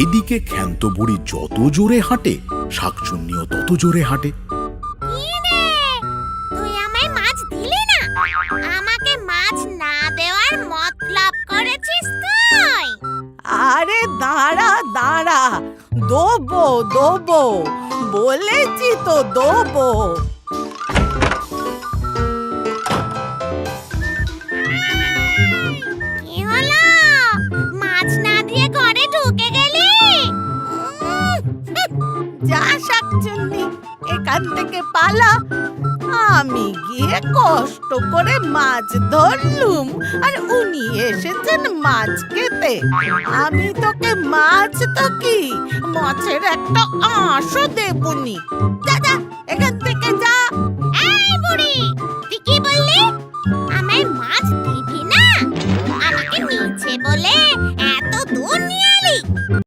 এদিকে ক্ষান্ত বুড়ি যত জোরে হাঁটে, শাকচুন্নিও তত জোরে হাঁটে। তুই আমায় মাছ দিলি না, আমাকে মাছ না দেওয়ার মতলব করেছিস তুই? আরে দাঁড়া দাঁড়া, দেবো দেবো, বলেছি তো দেবো। কি হলো, মাছ না দিয়ে ঘরে ঢুকে গেলি? যা শাকচুন্নি, এখান থেকে পালা। আমি গিয়ে কষ্ট করে মাছ ধরলুম, আর উনি এসেছেন মাছ খেতে। আমি তোকে মাছ তো কি, মাছের একটা আঁশও দেবনি। যা যা,